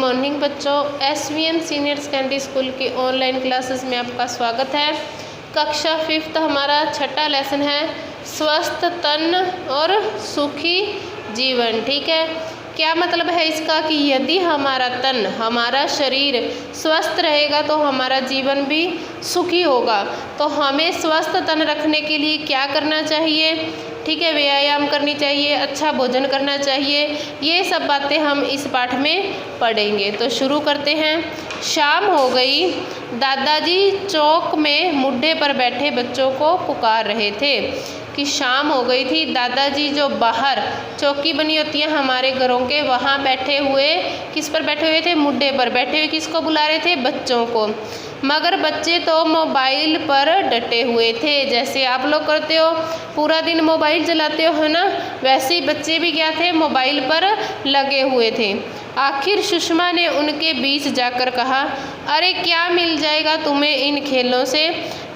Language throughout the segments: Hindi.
मॉर्निंग बच्चों, SVN सीनियर सेकेंडरी स्कूल की ऑनलाइन क्लासेस में आपका स्वागत है। कक्षा 5th हमारा छठा लेसन है, स्वस्थ तन और सुखी जीवन। ठीक है, क्या मतलब है इसका कि यदि हमारा तन, हमारा शरीर स्वस्थ रहेगा तो हमारा जीवन भी सुखी होगा। तो हमें स्वस्थ तन रखने के लिए क्या करना चाहिए? ठीक है, व्यायाम करनी चाहिए, अच्छा भोजन करना चाहिए। ये सब बातें हम इस पाठ में पढ़ेंगे। तो शुरू करते हैं। शाम हो गई, दादाजी चौक में मुड्ढे पर बैठे बच्चों को पुकार रहे थे। कि शाम हो गई थी, दादाजी जो बाहर चौकी बनी होती है हमारे घरों के, वहाँ बैठे हुए, किस पर बैठे हुए थे? मुड्ढे पर बैठे हुए किसको बुला रहे थे? बच्चों को। मगर बच्चे तो मोबाइल पर डटे हुए थे। जैसे आप लोग करते हो, पूरा दिन मोबाइल चलाते हो, है ना, वैसे ही बच्चे भी क्या थे? मोबाइल पर लगे हुए थे। आखिर सुषमा ने उनके बीच जाकर कहा, अरे क्या मिल जाएगा तुम्हें इन खेलों से?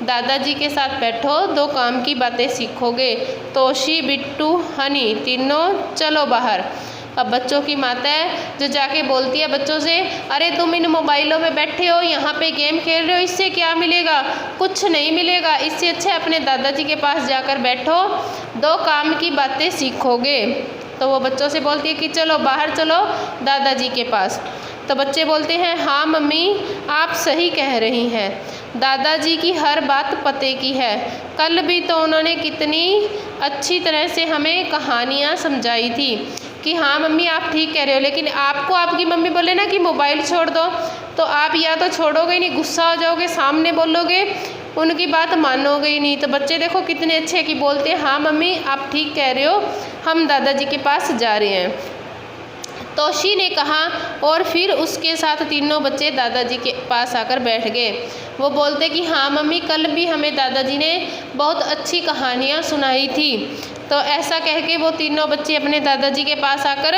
दादाजी के साथ बैठो, दो काम की बातें सीखोगे। तोशी, बिट्टू, हनी तीनों चलो बाहर। अब बच्चों की माता है जो जाके बोलती है बच्चों से, अरे तुम इन मोबाइलों में बैठे हो, यहाँ पे गेम खेल रहे हो, इससे क्या मिलेगा? कुछ नहीं मिलेगा। इससे अच्छा अपने दादाजी के पास जाकर बैठो, दो काम की बातें सीखोगे। तो वो बच्चों से बोलती है कि चलो बाहर चलो दादाजी के पास। तो बच्चे बोलते हैं, हाँ मम्मी आप सही कह रही हैं, दादाजी की हर बात पते की है। कल भी तो उन्होंने कितनी अच्छी तरह से हमें कहानियाँ समझाई थी। कि हाँ मम्मी आप ठीक कह रहे हो, लेकिन आपको आपकी मम्मी बोले ना कि मोबाइल छोड़ दो, तो आप या तो छोड़ोगे ही नहीं, गुस्सा हो जाओगे, सामने बोलोगे, उनकी बात मानोगे ही नहीं। तो बच्चे देखो कितने अच्छे कि बोलते हैं, हाँ मम्मी आप ठीक कह रहे हो, हम दादाजी के पास जा रहे हैं। तोशी ने कहा और फिर उसके साथ तीनों बच्चे दादाजी के पास आकर बैठ गए। वो बोलते कि हाँ मम्मी कल भी हमें दादाजी ने बहुत अच्छी कहानियाँ सुनाई थी। तो ऐसा कह के वो तीनों बच्चे अपने दादाजी के पास आकर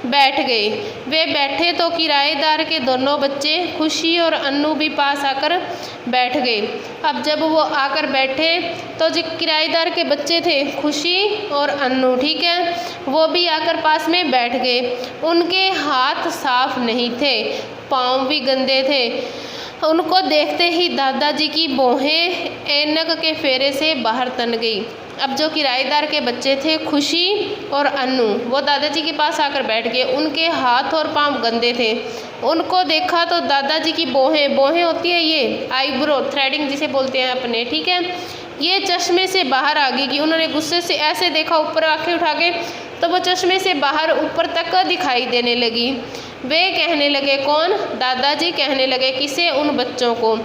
बैठ गए। वे बैठे तो किराएदार के दोनों बच्चे खुशी और अन्नू भी पास आकर बैठ गए। अब जब वो आकर बैठे तो जो किराएदार के बच्चे थे, खुशी और अन्नू, ठीक है, वो भी आकर पास में बैठ गए। उनके हाथ साफ नहीं थे, पाँव भी गंदे थे। उनको देखते ही दादाजी की भौहें ऐनक के फेरे से बाहर तन गई। अब जो किराएदार के बच्चे थे, खुशी और अन्नू, वो दादाजी के पास आकर बैठ गए। उनके हाथ और पाँव गंदे थे। उनको देखा तो दादाजी की भौहें होती है ये आईब्रो थ्रेडिंग जिसे बोलते हैं अपने, ठीक है, ये चश्मे से बाहर आ गई। कि उन्होंने गुस्से से ऐसे देखा ऊपर आंखें उठा के, तो वो चश्मे से बाहर ऊपर तक दिखाई देने लगी। वे कहने लगे, कौन? दादाजी कहने लगे, किसे? उन बच्चों को,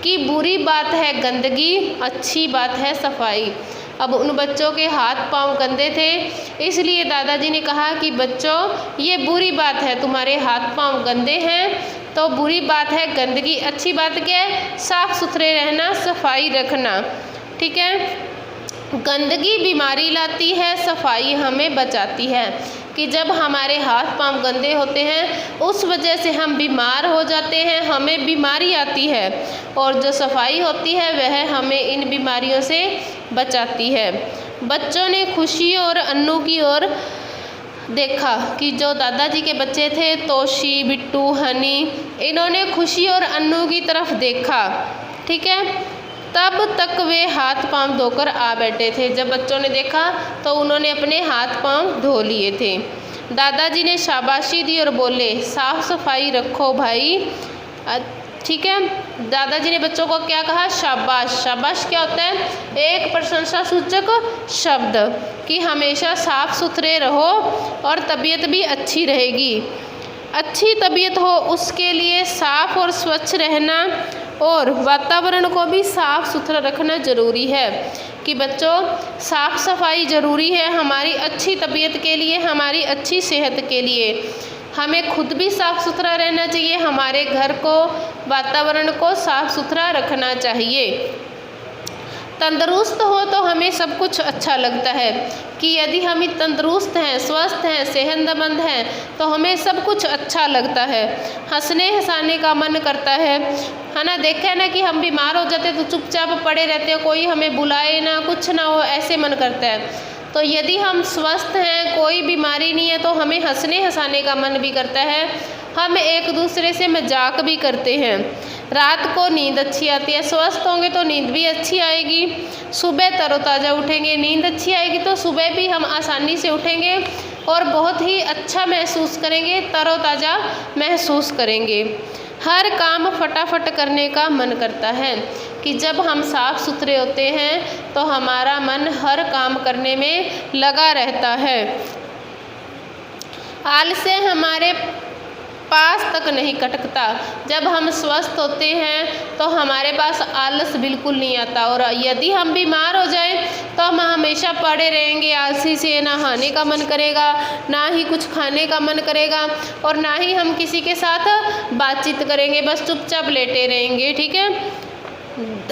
कि बुरी बात है गंदगी, अच्छी बात है सफाई। अब उन बच्चों के हाथ पांव गंदे थे, इसलिए दादाजी ने कहा कि बच्चों ये बुरी बात है, तुम्हारे हाथ पांव गंदे हैं तो बुरी बात है गंदगी। अच्छी बात क्या है? साफ सुथरे रहना, सफाई रखना। ठीक है, गंदगी बीमारी लाती है, सफाई हमें बचाती है। कि जब हमारे हाथ पांव गंदे होते हैं उस वजह से हम बीमार हो जाते हैं, हमें बीमारी आती है, और जो सफाई होती है वह हमें इन बीमारियों से बचाती है। बच्चों ने खुशी और अन्नू की ओर देखा कि जो दादाजी के बच्चे थे, तोशी, बिट्टू, हनी, इन्होंने खुशी और अन्नू की तरफ देखा। ठीक है, तब तक वे हाथ पांव धोकर आ बैठे थे। जब बच्चों ने देखा तो उन्होंने अपने हाथ पांव धो लिए थे। दादाजी ने शाबाशी दी और बोले, साफ सफाई रखो भाई। ठीक है, दादाजी ने बच्चों को क्या कहा? शाबाश। शाबाश क्या होता है? एक प्रशंसा सूचक शब्द, कि हमेशा साफ सुथरे रहो और तबीयत भी अच्छी रहेगी। अच्छी तबीयत हो उसके लिए साफ और स्वच्छ रहना और वातावरण को भी साफ सुथरा रखना ज़रूरी है। कि बच्चों साफ सफाई ज़रूरी है हमारी अच्छी तबीयत के लिए, हमारी अच्छी सेहत के लिए। हमें खुद भी साफ सुथरा रहना चाहिए, हमारे घर को, वातावरण को साफ सुथरा रखना चाहिए। तंदुरुस्त हो तो हमें सब कुछ अच्छा लगता है। कि यदि हम तंदुरुस्त हैं, स्वस्थ हैं, सेहतमंद हैं तो हमें सब कुछ अच्छा लगता है, हंसने हंसाने का मन करता है ना। देखा है ना कि हम बीमार हो जाते तो चुपचाप पड़े रहते हो, कोई हमें बुलाए ना, कुछ ना हो, ऐसे मन करता है। तो यदि हम स्वस्थ हैं, कोई बीमारी नहीं है, तो हमें हंसने हंसाने का मन भी करता है हम एक दूसरे से मजाक भी करते हैं। रात को नींद अच्छी आती है। स्वस्थ होंगे तो नींद भी अच्छी आएगी। सुबह तरोताज़ा उठेंगे, नींद अच्छी आएगी तो सुबह भी हम आसानी से उठेंगे और बहुत ही अच्छा महसूस करेंगे, तरोताज़ा महसूस करेंगे। हर काम फटाफट करने का मन करता है कि जब हम साफ सुथरे होते हैं तो हमारा मन हर काम करने में लगा रहता है। आलस्य हमारे पास तक नहीं कटकता। जब हम स्वस्थ होते हैं तो हमारे पास आलस बिल्कुल नहीं आता, और यदि हम बीमार हो जाएं तो हम हमेशा पड़े रहेंगे आलसी से। ना नहाने का मन करेगा, ना ही कुछ खाने का मन करेगा, और ना ही हम किसी के साथ बातचीत करेंगे, बस चुपचाप लेटे रहेंगे। ठीक है।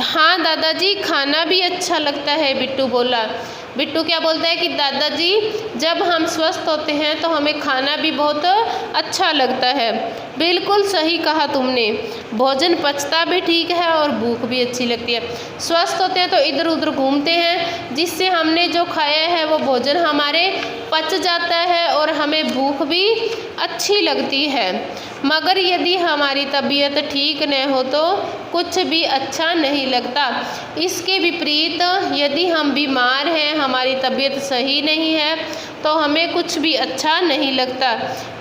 हाँ दादाजी, खाना भी अच्छा लगता है, बिट्टू बोला। बिट्टू क्या बोलता है कि दादाजी जब हम स्वस्थ होते हैं तो हमें खाना भी बहुत अच्छा लगता है। बिल्कुल सही कहा तुमने, भोजन पचता भी ठीक है और भूख भी अच्छी लगती है। स्वस्थ होते हैं तो इधर उधर घूमते हैं, जिससे हमने जो खाया है वो भोजन हमारे पच जाता है और हमें भूख भी अच्छी लगती है। मगर यदि हमारी तबीयत ठीक न हो तो कुछ भी अच्छा नहीं लगता। इसके विपरीत यदि हम बीमार हैं, हमारी तबीयत सही नहीं है, तो हमें कुछ भी अच्छा नहीं लगता।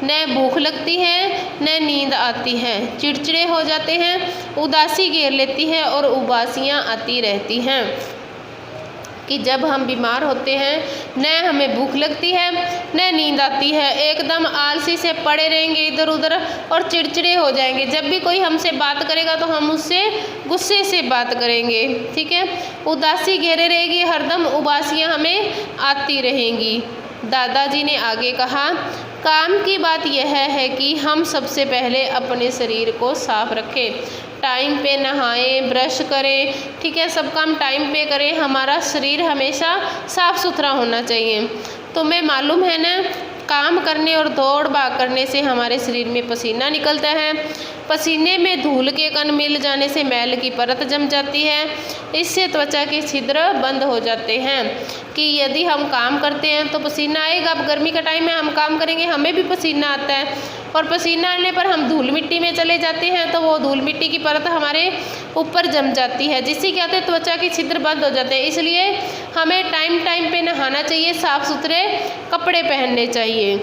न भूख लगती है, न नींद आती है, चिड़चिड़े हो जाते हैं, उदासी घेर लेती है और उबासियाँ आती रहती हैं। कि जब हम बीमार होते हैं न हमें भूख लगती है न नींद आती है, एकदम आलसी से पड़े रहेंगे इधर उधर और चिड़चिड़े हो जाएंगे। जब भी कोई हमसे बात करेगा तो हम उससे गुस्से से बात करेंगे। ठीक है। उदासी घेरे रहेगी, हरदम उबासियाँ हमें आती रहेंगी। दादाजी ने आगे कहा, काम की बात यह है कि हम सबसे पहले अपने शरीर को साफ रखें, टाइम पे नहाएं, ब्रश करें। ठीक है, सब काम टाइम पे करें। हमारा शरीर हमेशा साफ सुथरा होना चाहिए। तुम्हें मालूम है ना, काम करने और दौड़ भाग करने से हमारे शरीर में पसीना निकलता है। पसीने में धूल के कण मिल जाने से मैल की परत जम जाती है। इससे त्वचा के छिद्र बंद हो जाते हैं। कि यदि हम काम करते हैं तो पसीना आएगा। अब गर्मी का टाइम है, हम काम करेंगे, हमें भी पसीना आता है, और पसीना आने पर हम धूल मिट्टी में चले जाते हैं तो वो धूल मिट्टी की परत हमारे ऊपर जम जाती है, जिससे क्या होता है, त्वचा के छिद्र बंद हो जाते हैं। इसलिए हमें टाइम टाइम पे नहाना चाहिए, साफ सुथरे कपड़े पहनने चाहिए।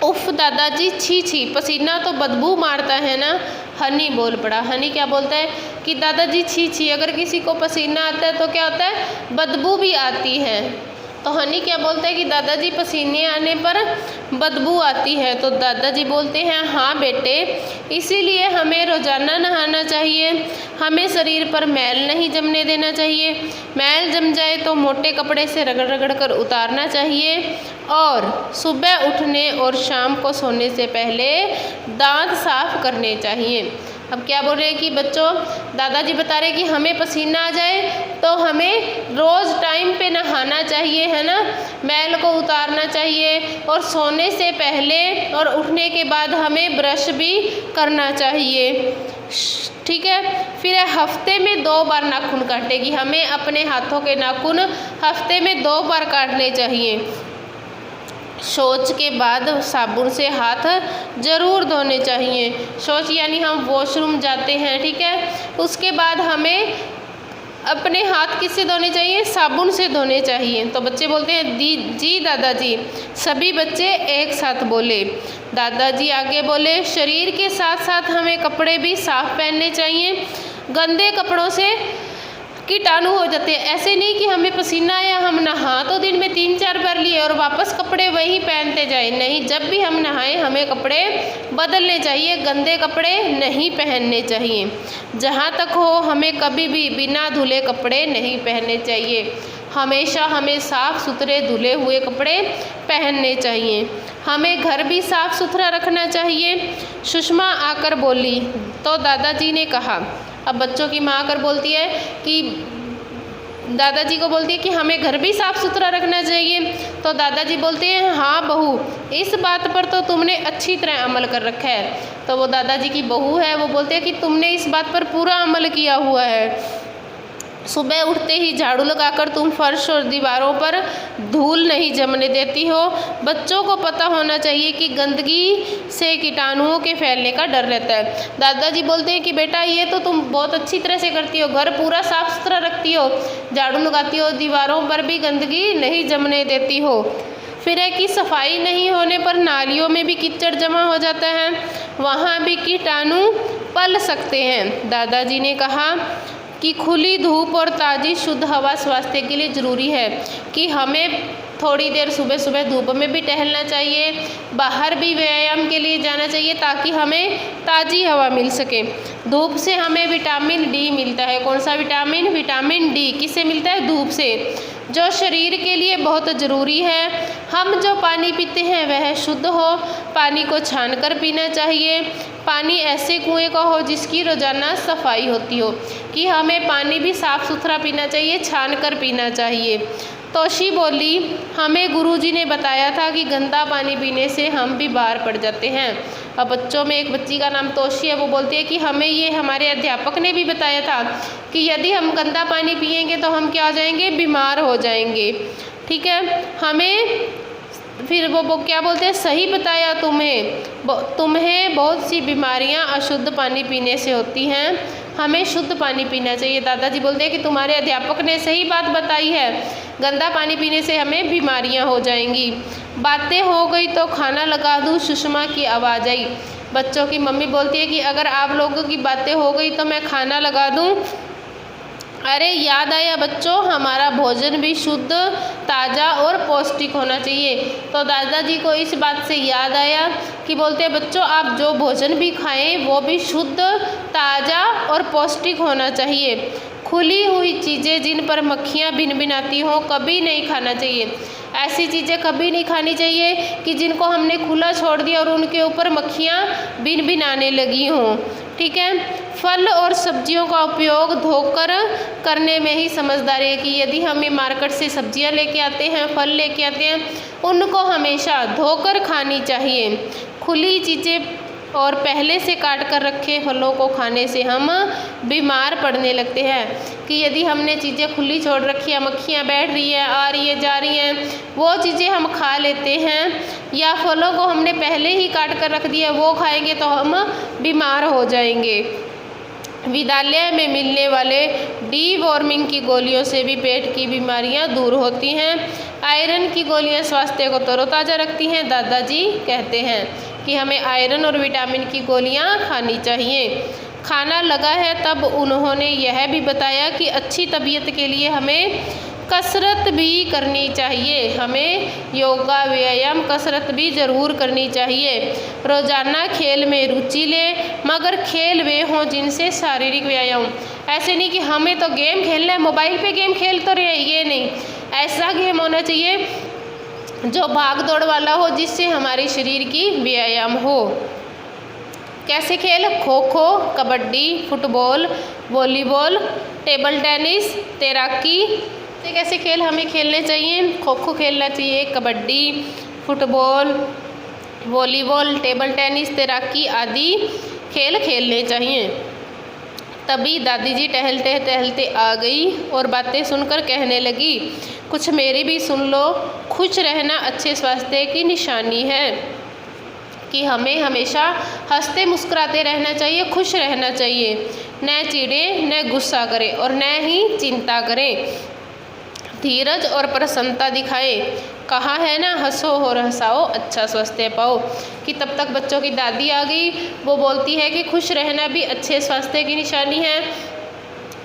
उफ दादाजी, छी छी, पसीना तो बदबू मारता है ना, हनी बोल पड़ा। हनी क्या बोलता है कि दादाजी छी छी, अगर किसी को पसीना आता है तो क्या होता है, बदबू भी आती है। तो हनी क्या बोलता है कि दादाजी पसीने आने पर बदबू आती है। तो दादाजी बोलते हैं, हाँ बेटे, इसीलिए हमें रोज़ाना नहाना चाहिए। हमें शरीर पर मैल नहीं जमने देना चाहिए। मैल जम जाए तो मोटे कपड़े से रगड़ रगड़ कर उतारना चाहिए। और सुबह उठने और शाम को सोने से पहले दांत साफ करने चाहिए। अब क्या बोल रहे हैं कि बच्चों, दादाजी बता रहे हैं कि हमें पसीना आ जाए तो हमें रोज़ टाइम पे नहाना चाहिए, है ना, मैल को उतारना चाहिए, और सोने से पहले और उठने के बाद हमें ब्रश भी करना चाहिए। ठीक है। फिर हफ्ते में 2 बार नाखून काटेगी। हमें अपने हाथों के नाखून हफ्ते में 2 बार काटने चाहिए। शौच के बाद साबुन से हाथ ज़रूर धोने चाहिए। शौच यानी हम वॉशरूम जाते हैं, ठीक है, उसके बाद हमें अपने हाथ किससे धोने चाहिए, साबुन से धोने चाहिए। तो बच्चे बोलते हैं जी दादाजी। सभी बच्चे एक साथ बोले। दादाजी आगे बोले, शरीर के साथ साथ हमें कपड़े भी साफ पहनने चाहिए। गंदे कपड़ों से कीटाणु हो जाते हैं। ऐसे नहीं कि हमें पसीना आया, हम नहा तो दिन में 3-4 बार लिए और वापस कपड़े वही पहनते जाए। नहीं, जब भी हम नहाएं हमें कपड़े बदलने चाहिए, गंदे कपड़े नहीं पहनने चाहिए। जहाँ तक हो हमें कभी भी बिना धुले कपड़े नहीं पहनने चाहिए। हमेशा हमें साफ़ सुथरे धुले हुए कपड़े पहनने चाहिए। हमें घर भी साफ़ सुथरा रखना चाहिए। सुषमा आकर बोली तो दादाजी ने कहा। अब बच्चों की माँ आकर बोलती है कि दादाजी को बोलती है कि हमें घर भी साफ़ सुथरा रखना चाहिए। तो दादाजी बोलते हैं, हाँ बहू, इस बात पर तो तुमने अच्छी तरह अमल कर रखा है। तो वो दादाजी की बहू है, वो बोलते हैं कि तुमने इस बात पर पूरा अमल किया हुआ है। सुबह उठते ही झाड़ू लगाकर तुम फर्श और दीवारों पर धूल नहीं जमने देती हो। बच्चों को पता होना चाहिए कि गंदगी से कीटाणुओं के फैलने का डर रहता है। दादाजी बोलते हैं कि बेटा ये तो तुम बहुत अच्छी तरह से करती हो, घर पूरा साफ सुथरा रखती हो, झाड़ू लगाती हो, दीवारों पर भी गंदगी नहीं जमने देती हो। फिर है कि सफाई नहीं होने पर नालियों में भी कीचड़ जमा हो जाता है, वहाँ भी कीटाणु पल सकते हैं। दादाजी ने कहा कि खुली धूप और ताज़ी शुद्ध हवा स्वास्थ्य के लिए ज़रूरी है, कि हमें थोड़ी देर सुबह सुबह धूप में भी टहलना चाहिए, बाहर भी व्यायाम के लिए जाना चाहिए ताकि हमें ताज़ी हवा मिल सके। धूप से हमें विटामिन डी मिलता है। कौन सा विटामिन? विटामिन डी किससे मिलता है? धूप से, जो शरीर के लिए बहुत ज़रूरी है। हम जो पानी पीते हैं वह शुद्ध हो, पानी को छानकर पीना चाहिए। पानी ऐसे कुएं का हो जिसकी रोज़ाना सफाई होती हो, कि हमें पानी भी साफ़ सुथरा पीना चाहिए, छान कर पीना चाहिए। तोशी बोली, हमें गुरुजी ने बताया था कि गंदा पानी पीने से हम बीमार पड़ जाते हैं। अब बच्चों में एक बच्ची का नाम तोशी है, वो बोलती है कि हमें ये हमारे अध्यापक ने भी बताया था कि यदि हम गंदा पानी पिएंगे तो हम क्या हो जाएंगे? बीमार हो जाएंगे। ठीक है, हमें फिर वो क्या बोलते हैं? सही बताया तुम्हें बहुत सी बीमारियां अशुद्ध पानी पीने से होती हैं, हमें शुद्ध पानी पीना चाहिए। दादाजी बोलते हैं कि तुम्हारे अध्यापक ने सही बात बताई है, गंदा पानी पीने से हमें बीमारियां हो जाएंगी। बातें हो गई तो खाना लगा दूँ, सुषमा की आवाज़ आई। बच्चों की मम्मी बोलती है कि अगर आप लोगों की बातें हो गई तो मैं खाना लगा दूँ। अरे याद आया बच्चों, हमारा भोजन भी शुद्ध, ताज़ा और पौष्टिक होना चाहिए। तो दादाजी को इस बात से याद आया कि बोलते हैं बच्चों आप जो भोजन भी खाएं वो भी शुद्ध, ताज़ा और पौष्टिक होना चाहिए। खुली हुई चीज़ें जिन पर मक्खियाँ भिनभिनाती हों कभी नहीं खाना चाहिए। ऐसी चीज़ें कभी नहीं खानी चाहिए कि जिनको हमने खुला छोड़ दिया और उनके ऊपर मक्खियाँ भिनभिनाने लगी हों। ठीक है, फल और सब्जियों का उपयोग धोकर करने में ही समझदारी है, कि यदि हम ये मार्केट से सब्जियां लेके आते हैं, फल लेके आते हैं, उनको हमेशा धोकर खानी चाहिए। खुली चीज़ें और पहले से काट कर रखे फलों को खाने से हम बीमार पड़ने लगते हैं, कि यदि हमने चीज़ें खुली छोड़ रखी है, मक्खियाँ बैठ रही हैं, आ रही है, जा रही हैं, वो चीज़ें हम खा लेते हैं, या फलों को हमने पहले ही काट कर रख दिया वो खाएंगे तो हम बीमार हो जाएंगे। विद्यालय में मिलने वाले डी वार्मिंग की गोलियों से भी पेट की बीमारियां दूर होती हैं। आयरन की गोलियां स्वास्थ्य को तरोताज़ा रखती हैं। दादाजी कहते हैं कि हमें आयरन और विटामिन की गोलियां खानी चाहिए। खाना लगा है तब उन्होंने यह भी बताया कि अच्छी तबीयत के लिए हमें कसरत भी करनी चाहिए। हमें योगा, व्यायाम, कसरत भी ज़रूर करनी चाहिए। रोज़ाना खेल में रुचि लें, मगर खेल वे हों जिनसे शारीरिक व्यायाम। ऐसे नहीं कि हमें तो गेम खेलना है, मोबाइल पे गेम खेल तो रहे, ये नहीं। ऐसा गेम होना चाहिए जो भाग दौड़ वाला हो, जिससे हमारे शरीर की व्यायाम हो। कैसे खेल? Kho kho, kabaddi, football, volleyball, table tennis, तैराकी, कैसे खेल हमें खेलने चाहिए? खो खो खेलना चाहिए, kabaddi, football, volleyball, table tennis, तैराकी आदि खेल खेलने चाहिए। तभी दादी जी टहलते टहलते आ गई और बातें सुनकर कहने लगी, कुछ मेरी भी सुन लो। खुश रहना अच्छे स्वास्थ्य की निशानी है, कि हमें हमेशा हंसते मुस्कुराते रहना चाहिए, खुश रहना चाहिए, न चिढ़े, न गुस्सा करें और न ही चिंता करें। धीरज और प्रसन्नता दिखाएं। कहा है ना, हंसो और हंसाओ, अच्छा स्वास्थ्य पाओ। कि तब तक बच्चों की दादी आ गई, वो बोलती है कि खुश रहना भी अच्छे स्वास्थ्य की निशानी है।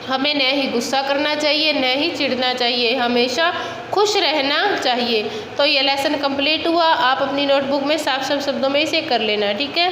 हमें न ही गुस्सा करना चाहिए, न ही चिढ़ना चाहिए, हमेशा खुश रहना चाहिए। तो ये लेसन कंप्लीट हुआ। आप अपनी नोटबुक में साफ साफ शब्दों में इसे कर लेना, ठीक है।